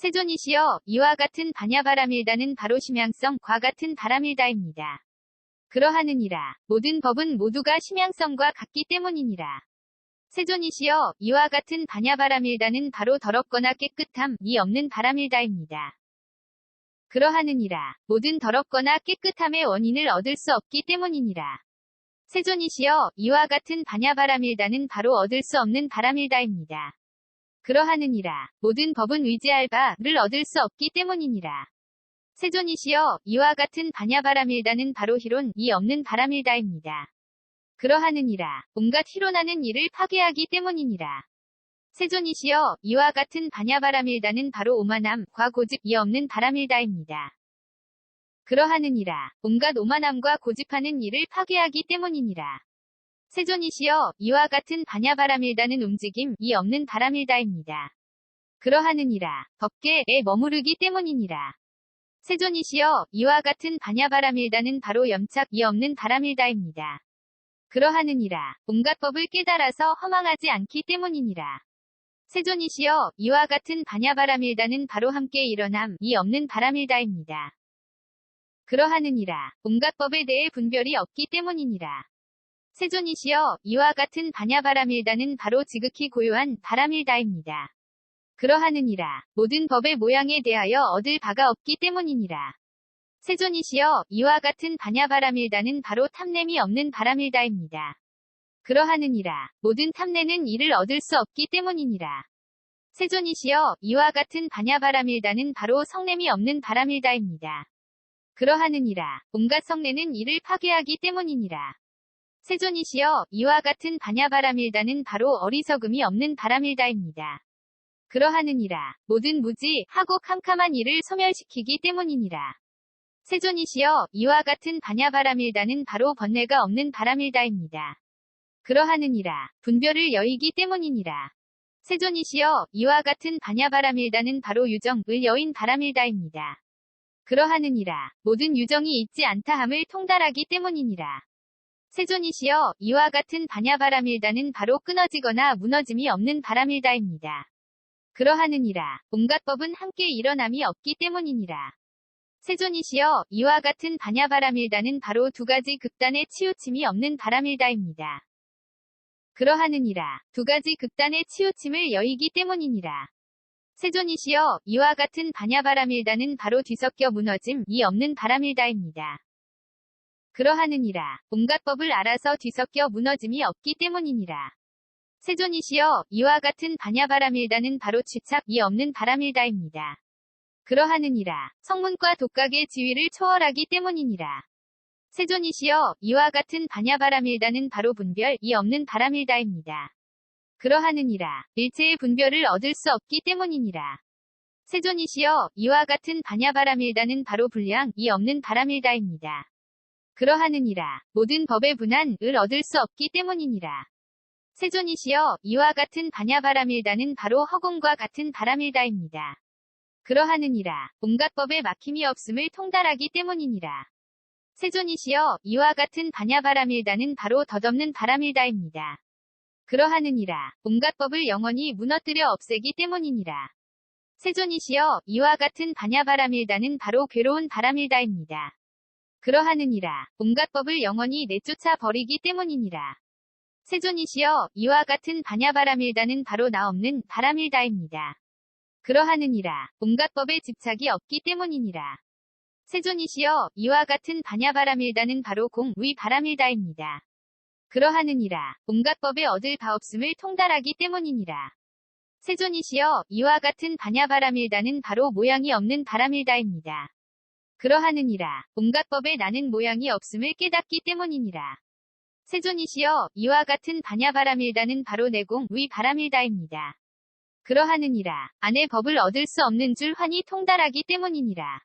세존이시여 이와 같은 반야바람일다는 바로 심양성과 같은 바람일다입니다. 그러하느니라 모든 법은 모두가 심양성과 같기 때문이니라. 세존이시여 이와 같은 반야바람일다는 바로 더럽거나 깨끗함이 없는 바람일다입니다. 그러하느니라 모든 더럽거나 깨끗함의 원인을 얻을 수 없기 때문이니라. 세존이시여 이와 같은 반야바람일다는 바로 얻을 수 없는 바람일다입니다. 그러하느니라 모든 법은 의지할 바를 얻을 수 없기 때문이니라. 세존이시여 이와 같은 반야바람일다는 바로 희론이 없는 바람일다입니다. 그러하느니라 온갖 희론하는 일을 파괴하기 때문이니라. 세존이시여 이와 같은 반야바람일다는 바로 오만함과 고집이 없는 바람일다입니다. 그러하느니라 온갖 오만함과 고집하는 일을 파괴하기 때문이니라. 세존이시여 이와 같은 반야바람일다는 움직임이 없는 바람일다입니다. 그러하느니라 법계에 머무르기 때문이니라. 세존이시여 이와 같은 반야바람일다는 바로 염착이 없는 바람일다입니다. 그러하느니라 온갖 법을 깨달아서 허망하지 않기 때문이니라. 세존이시여 이와 같은 반야바람일다는 바로 함께 일어남이 없는 바람일다입니다. 그러하느니라 온갖 법에 대해 분별이 없기 때문이니라. 세존이시여 이와 같은 반야바람일다는 바로 지극히 고요한 바람일다입니다. 그러하느니라 모든 법의 모양에 대하여 얻을 바가 없기 때문이니라. 세존이시여 이와 같은 반야바람일다는 바로 탐냄이 없는 바람일다입니다. 그러하느니라 모든 탐내는 이를 얻을 수 없기 때문이니라. 세존이시여 이와 같은 반야바람일다는 바로 성냄이 없는 바람일다입니다. 그러하느니라 온갖 성내는 이를 파괴하기 때문이니라. 세존이시여 이와 같은 반야바람일다는 바로 어리석음이 없는 바람일다입니다. 그러하느니라 모든 무지하고 캄캄한 일을 소멸시키기 때문이니라. 세존이시여 이와 같은 반야바람일다는 바로 번뇌가 없는 바람일다입니다. 그러하느니라 분별을 여의기 때문이니라. 세존이시여 이와 같은 반야바람일다는 바로 유정을 여인 바람일다입니다. 그러하느니라 모든 유정이 있지 않다함을 통달하기 때문이니라. 세존이시여 이와 같은 반야바람일다는 바로 끊어지거나 무너짐이 없는 바람일다입니다. 그러하느니라 온갖 법은 함께 일어남이 없기 때문이니라. 세존이시여 이와 같은 반야바람일다는 바로 두 가지 극단의 치우침이 없는 바람일다입니다. 그러하느니라 두 가지 극단의 치우침을 여의기 때문이니라. 세존이시여 이와 같은 반야바람일다는 바로 뒤섞여 무너짐이 없는 바람일다입니다. 그러하느니라 온갖 법을 알아서 뒤섞여 무너짐이 없기 때문이니라. 세존이시여 이와 같은 반야바람일다는 바로 취착이 없는 바람일다입니다. 그러하느니라 성문과 독각의 지위를 초월하기 때문이니라. 세존이시여 이와 같은 반야바람일다는 바로 분별이 없는 바람일다입니다. 그러하느니라 일체의 분별을 얻을 수 없기 때문이니라. 세존이시여 이와 같은 반야바람일다는 바로 분량이 없는 바람일다입니다. 그러하느니라 모든 법의 분한을 얻을 수 없기 때문이니라. 세존이시여 이와 같은 반야바람일다는 바로 허공과 같은 바람일다입니다. 그러하느니라 온갖 법에 막힘이 없음을 통달하기 때문이니라. 세존이시여 이와 같은 반야바람일다는 바로 덧없는 바람일다입니다. 그러하느니라 온갖 법을 영원히 무너뜨려 없애기 때문이니라. 세존이시여 이와 같은 반야바람일다는 바로 괴로운 바람일다입니다. 그러하느니라 온갖 법을 영원히 내쫓아 버리기 때문이니라. 세존이시여 이와 같은 반야바람일다는 바로 나 없는 바람일다입니다. 그러하느니라 온갖 법에 집착이 없기 때문이니라. 세존이시여 이와 같은 반야바람일다는 바로 공의 바람일다입니다. 그러하느니라 온갖 법에 얻을 바 없음을 통달하기 때문이니라. 세존이시여 이와 같은 반야바람일다는 바로 모양이 없는 바람일다입니다. 그러하느니라 온갖 법에 나는 모양이 없음을 깨닫기 때문이니라. 세존이시여 이와 같은 반야바람일다는 바로 내공의 바람일다입니다. 그러하느니라 안의 법을 얻을 수 없는 줄 환히 통달하기 때문이니라.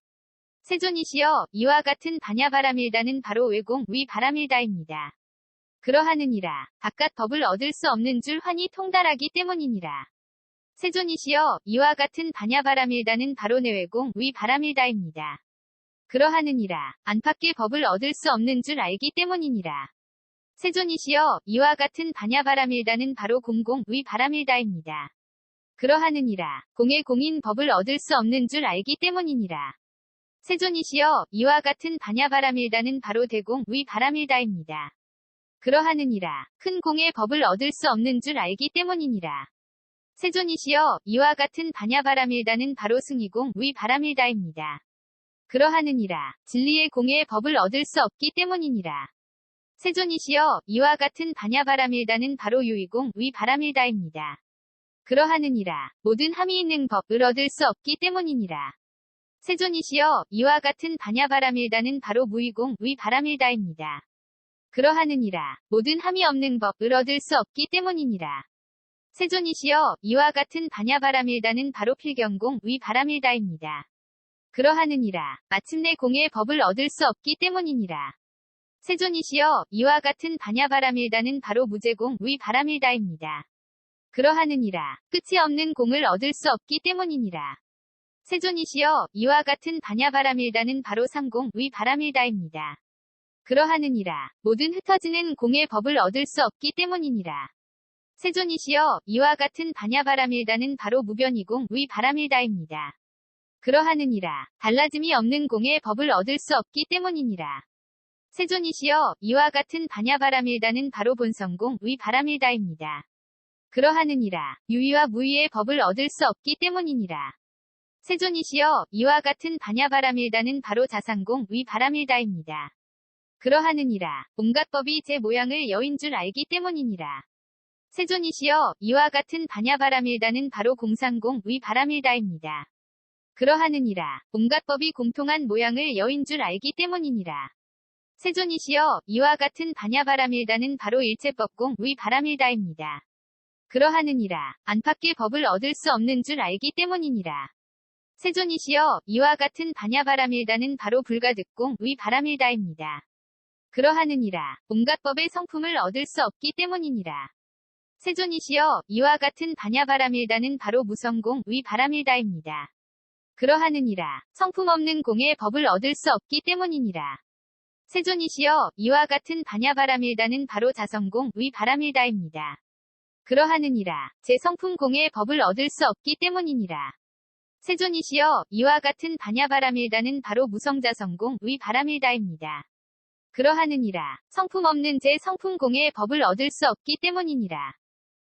세존이시여 이와 같은 반야바람일다는 바로 외공의 바람일다입니다. 그러하느니라 바깥 법을 얻을 수 없는 줄 환히 통달하기 때문이니라. 세존이시여 이와 같은 반야바람일다는 바로 내외공의 바람일다입니다. 그러하느니라 안팎의 법을 얻을 수 없는 줄 알기 때문이니라. 세존이시여 이와 같은 반야바람일다는 바로 공공의 바람일다입니다. 그러하느니라. 공의 공인 법을 얻을 수 없는 줄 알기 때문이니라. 세존이시여 이와 같은 반야바라밀다는 바로 대공 위 바라밀다입니다. 그러하느니라. 큰 공의 법을 얻을 수 없는 줄 알기 때문이니라. 세존이시여 이와 같은 반야바라밀다는 바로 승이공 위 바라밀다입니다. 그러하느니라. 진리의 공의 법을 얻을 수 없기 때문이니라. 세존이시여 이와 같은 반야바라밀다는 바로 유의공 위 바라밀다입니다. 그러하느니라. 모든 함이 있는 법을 얻을 수 없기 때문이니라. 세존이시여 이와 같은 반야바라밀다는 바로 무의공 위 바라밀다입니다. 그러하느니라. 모든 함이 없는 법을 얻을 수 없기 때문이니라. 세존이시여 이와 같은 반야바라밀다는 바로 필경공 위 바라밀다입니다. 그러하느니라. 마침내 공의 법을 얻을 수 없기 때문이니라. 세존이시여 이와 같은 반야바라밀다는 바로 무제공 위 바라밀다입니다. 그러하느니라. 끝이 없는 공을 얻을 수 없기 때문이니라. 세존이시여 이와 같은 반야바라밀다는 바로 상공 위 바라밀다입니다. 그러하느니라. 모든 흩어지는 공의 법을 얻을 수 없기 때문이니라. 세존이시여 이와 같은 반야바라밀다는 바로 무변이공 위 바라밀다입니다. 그러하느니라. 달라짐이 없는 공의 법을 얻을 수 없기 때문이니라. 세존이시여 이와 같은 반야바라밀다는 바로 본성공 위 바라밀다입니다. 그러하느니라. 유의와 무의의 법을 얻을 수 없기 때문이니라. 세존이시여 이와 같은 반야바라밀다는 바로 자상공 위 바라밀다입니다. 그러하느니라. 온갖 법이 제 모양을 여인 줄 알기 때문이니라. 세존이시여 이와 같은 반야바라밀다는 바로 공상공 위 바라밀다입니다. 그러하느니라. 온갖 법이 공통한 모양을 여인 줄 알기 때문이니라. 세존이시여 이와 같은 반야바라밀다는 바로 일체법공 위 바라밀다입니다. 그러하느니라. 안팎의 법을 얻을 수 없는 줄 알기 때문이니라. 세존이시여 이와 같은 반야바라밀다는 바로 불가득공 위 바라밀다입니다. 그러하느니라. 온갖 법의 성품을 얻을 수 없기 때문이니라. 세존이시여 이와 같은 반야바라밀다는 바로 무성공 위 바라밀다입니다. 그러하느니라. 성품 없는 공의 법을 얻을 수 없기 때문이니라. 세존이시여 이와 같은 반야바라밀다는 바로 자성공 위 바라밀다입니다. 그러하느니라. 제 성품 공의 법을 얻을 수 없기 때문이니라. 세존이시여 이와 같은 반야바라밀다는 바로 무성자성공 위 바라밀다입니다. 그러하느니라. 성품 없는 제 성품 공의 법을 얻을 수 없기 때문이니라.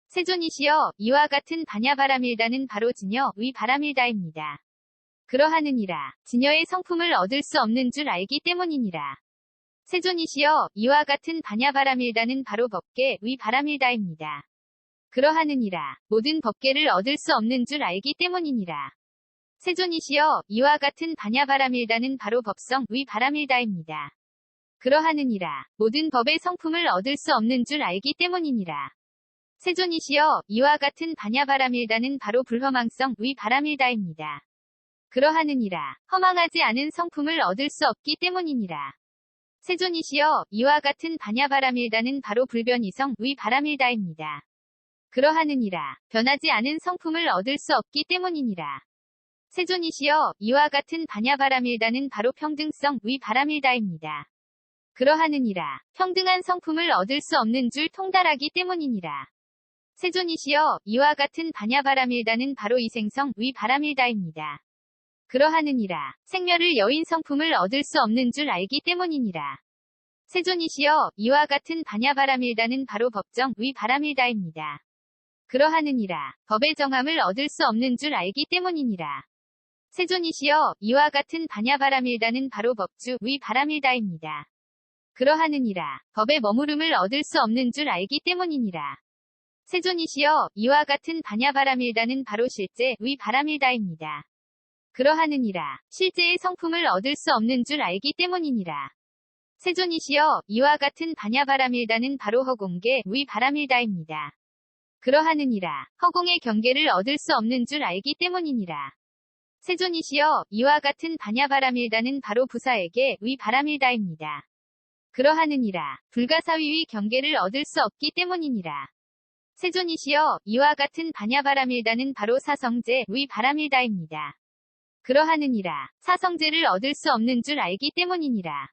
세존이시여 이와 같은 반야바라밀다는 바로 진여 위 바라밀다입니다. 그러하느니라. 진여의 성품을 얻을 수 없는 줄 알기 때문이니라. 세존이시여 이와 같은 반야바라밀다는 바로 법계 위 바라밀다입니다. 그러하느니라. 모든 법계를 얻을 수 없는 줄 알기 때문이니라. 세존이시여 이와 같은 반야바라밀다는 바로 법성 위 바라밀다입니다. 그러하느니라. 모든 법의 성품을 얻을 수 없는 줄 알기 때문이니라. 세존이시여 이와 같은 반야바라밀다는 바로 불허망성 위 바라밀다입니다. 그러하느니라. 허망하지 않은 성품을 얻을 수 없기 때문이니라. 세존이시여 이와 같은 반야바라밀다는 바로 불변이성 위 바라밀다입니다. 그러하느니라. 변하지 않은 성품을 얻을 수 없기 때문이니라. 세존이시여 이와 같은 반야바라밀다는 바로 평등성 위 바라밀다입니다. 그러하느니라. 평등한 성품을 얻을 수 없는 줄 통달하기 때문이니라. 세존이시여 이와 같은 반야바라밀다는 바로 이생성 위 바라밀다입니다. 그러하느니라. 생멸을 여인 성품을 얻을 수 없는 줄 알기 때문이니라. 세존이시여 이와 같은 반야바라밀다는 바로 법정 위 바라밀다입니다. 그러하느니라. 법의 정함을 얻을 수 없는 줄 알기 때문이니라. 세존이시여 이와 같은 반야바라밀다는 바로 법주 위 바라밀다입니다. 그러하느니라. 법의 머무름을 얻을 수 없는 줄 알기 때문이니라. 세존이시여 이와 같은 반야바라밀다는 바로 실제 위 바라밀다입니다. 그러하느니라. 실제의 성품을 얻을 수 없는 줄 알기 때문이니라. 세존이시여 이와 같은 반야바라밀다는 바로 허공계 위 바라밀다입니다. 그러하느니라. 허공의 경계를 얻을 수 없는 줄 알기 때문이니라. 세존이시여 이와 같은 반야바라밀다는 바로 부사에게 위 바라밀다입니다. 그러하느니라. 불가사위의 경계를 얻을 수 없기 때문이니라. 세존이시여 이와 같은 반야바라밀다는 바로 사성제 위 바라밀다입니다. 그러하느니라. 사성제를 얻을 수 없는 줄 알기 때문이니라.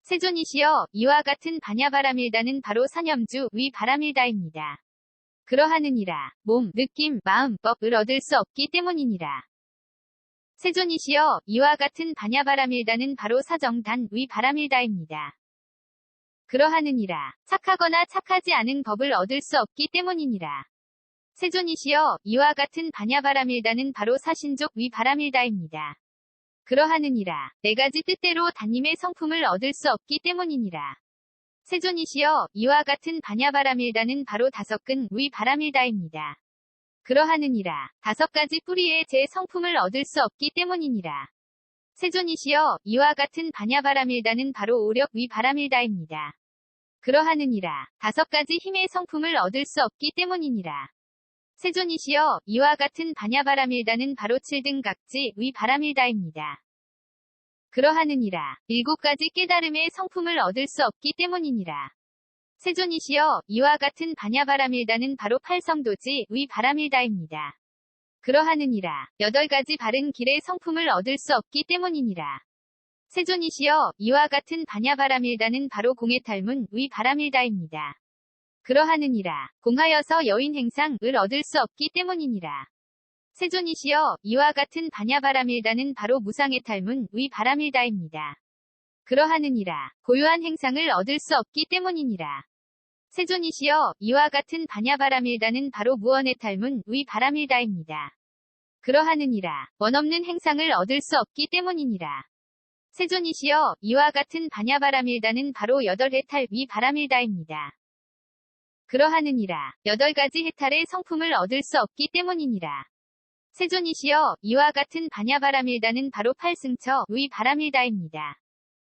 세존이시여 이와 같은 반야바라밀다는 바로 사념주 위 바라밀다입니다. 그러하느니라. 몸, 느낌, 마음, 법을 얻을 수 없기 때문이니라. 세존이시여 이와 같은 반야바라밀다는 바로 사정단 위 바라밀다입니다. 그러하느니라. 착하거나 착하지 않은 법을 얻을 수 없기 때문이니라. 세존이시여 이와 같은 반야바라밀다는 바로 사신족 위 바라밀다입니다. 그러하느니라. 네 가지 뜻대로 단님의 성품을 얻을 수 없기 때문이니라. 세존이시여 이와 같은 반야바라밀다는 바로 다섯근 위 바라밀다입니다. 그러하느니라. 다섯 가지 뿌리의 제 성품을 얻을 수 없기 때문이니라. 세존이시여 이와 같은 반야바라밀다는 바로 오력 위 바라밀다입니다. 그러하느니라. 다섯 가지 힘의 성품을 얻을 수 없기 때문이니라. 세존이시여 이와 같은 반야바라밀다는 바로 7등 각지 위 바라밀다입니다. 그러하느니라. 일곱 가지 깨달음의 성품을 얻을 수 없기 때문이니라. 세존이시여 이와 같은 반야바라밀다는 바로 팔성도지 위 바라밀다입니다. 그러하느니라. 여덟 가지 바른 길의 성품을 얻을 수 없기 때문이니라. 세존이시여 이와 같은 반야바라밀다는 바로 공해탈문 위 바라밀다입니다. 그러하느니라. 공하여서 여인 행상을 얻을 수 없기 때문이니라. 세존이시여 이와 같은 반야바라밀다는 바로 무상해탈문 위 바라밀다입니다. 그러하느니라. 고유한 행상을 얻을 수 없기 때문이니라. 세존이시여 이와 같은 반야바라밀다는 바로 무언해탈문 위 바라밀다입니다. 그러하느니라. 원없는 행상을 얻을 수 없기 때문이니라. 세존이시여 이와 같은 반야바라밀다는 바로 여덟 해탈 위 바라밀다입니다. 그러하느니라. 여덟 가지 해탈의 성품을 얻을 수 없기 때문이니라. 세존이시여 이와 같은 반야바라밀다는 바로 팔승처 위 바라밀다입니다.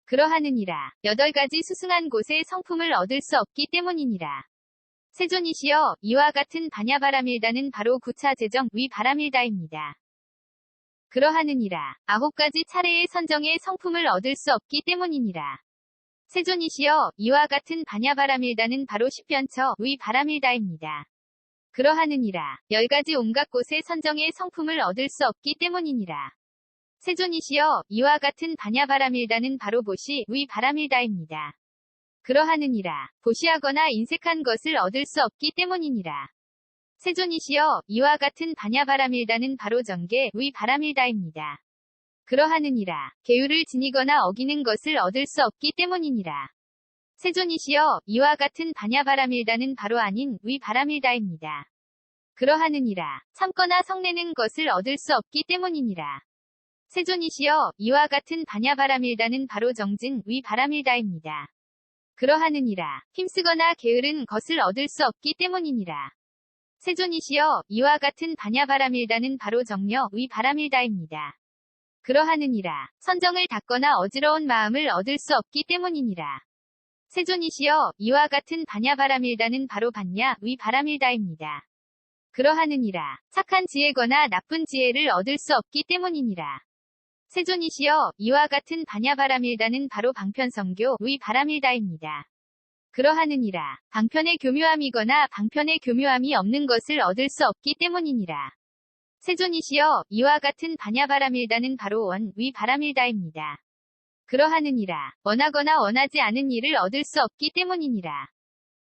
그러하느니라. 여덟 가지 수승한 곳의 성품을 얻을 수 없기 때문이니라. 세존이시여 이와 같은 반야바라밀다는 바로 구차재정 위 바라밀다입니다. 그러하느니라. 아홉 가지 차례의 선정의 성품을 얻을 수 없기 때문이니라. 세존이시여 이와 같은 반야바라밀다는 바로 십변처 위 바라밀다입니다. 그러하느니라. 열 가지 온갖 곳의 선정의 성품을 얻을 수 없기 때문이니라. 세존이시여 이와 같은 반야바라밀다는 바로 보시 위 바라밀다입니다. 그러하느니라. 보시하거나 인색한 것을 얻을 수 없기 때문이니라. 세존이시여 이와 같은 반야바라밀다는 바로 정계 위 바라밀다입니다. 그러하느니라. 계율을 지니거나 어기는 것을 얻을 수 없기 때문이니라. 세존이시여 이와 같은 반야바라밀다는 바로 아닌 위 바라밀다입니다. 그러하느니라. 참거나 성내는 것을 얻을 수 없기 때문이니라. 세존이시여 이와 같은 반야바라밀다는 바로 정진 위 바라밀다입니다. 그러하느니라. 힘쓰거나 게으른 것을 얻을 수 없기 때문이니라. 세존이시여 이와 같은 반야바라밀다는 바로 정려 위 바라밀다입니다. 그러하느니라. 선정을 닦거나 어지러운 마음을 얻을 수 없기 때문이니라. 세존이시여 이와 같은 반야바라밀다는 바로 반야 위 바라밀다입니다. 그러하느니라. 착한 지혜거나 나쁜 지혜를 얻을 수 없기 때문이니라. 세존이시여 이와 같은 반야바라밀다는 바로 방편성교 위 바라밀다입니다. 그러하느니라. 방편의 교묘함이거나 방편의 교묘함이 없는 것을 얻을 수 없기 때문이니라. 세존이시여 이와 같은 반야바라밀다는 바로 원 위 바라밀다입니다. 그러하느니라. 원하거나 원하지 않은 일을 얻을 수 없기 때문이니라.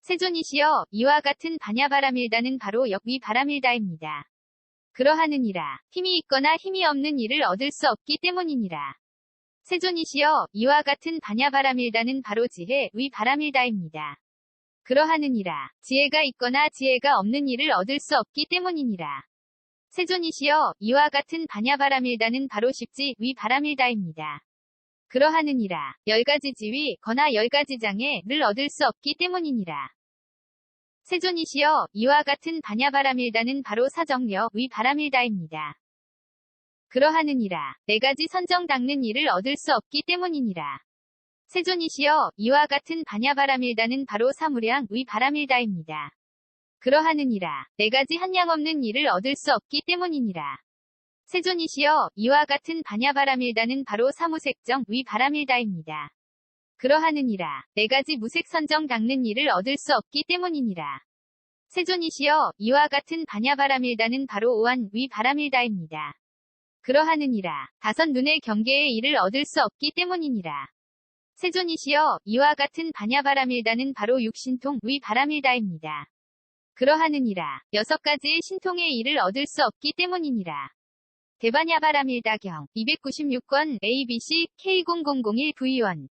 세존이시여 이와 같은 반야바라밀다는 바로 역 위 바라밀다입니다. 그러하느니라. 힘이 있거나 힘이 없는 일을 얻을 수 없기 때문이니라. 세존이시여 이와 같은 반야바라밀다는 바로 지혜 위 바라밀다입니다. 그러하느니라. 지혜가 있거나 지혜가 없는 일을 얻을 수 없기 때문이니라. 세존이시여 이와 같은 반야바라밀다는 바로 십지 위 바라밀다입니다. 그러하느니라. 열 가지 지위 거나 열 가지 장애를 얻을 수 없기 때문이니라. 세존이시여 이와 같은 반야바라밀다는 바로 사정력 위 바라밀다입니다. 그러하느니라. 네 가지 선정 닦는 일을 얻을 수 없기 때문이니라. 세존이시여 이와 같은 반야바라밀다는 바로 사무량 위 바라밀다입니다. 그러하느니라. 네 가지 한량 없는 일을 얻을 수 없기 때문이니라. 세존이시여 이와 같은 반야바라밀다는 바로 사무색정 위 바라밀다입니다. 그러하느니라. 네 가지 무색 선정 닦는 일을 얻을 수 없기 때문이니라. 세존이시여 이와 같은 반야바라밀다는 바로 오한 위 바라밀다입니다. 그러하느니라. 다섯 눈의 경계의 일을 얻을 수 없기 때문이니라. 세존이시여 이와 같은 반야바라밀다는 바로 육신통 위 바라밀다입니다. 그러하느니라. 6가지의 신통의 일을 얻을 수 없기 때문이니라. 대반야바라밀다경 296권 ABC K0001V1